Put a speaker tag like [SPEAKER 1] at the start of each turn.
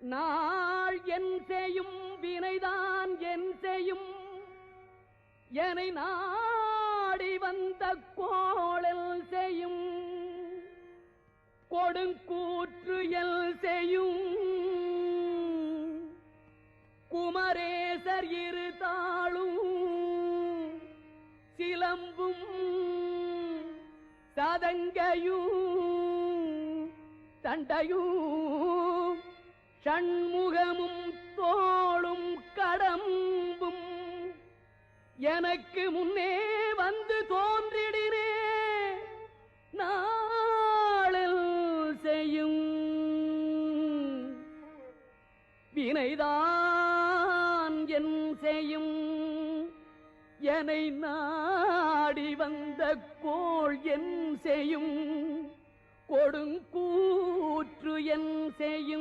[SPEAKER 1] நாள் என் செய்யும் வினைதான் என் செய்யும் என்னை நாடி வந்த கோளல் செய்யும் கொடுங்கூற்று எல் செய்யும் குமரேசர் இரு தாளும் சிலம்பும் சதங்கையும் தண்டையும் சண்முகமும் தோளும் கடம்பும் எனக்கு முன்னே வந்து தோன்றிடினே நாளில் செய்யும் வினைதான் என் செய்யும் என்னை நாடி வந்த கோள் என் செய்யும் கொடுங்கூற்று என் செய்யும்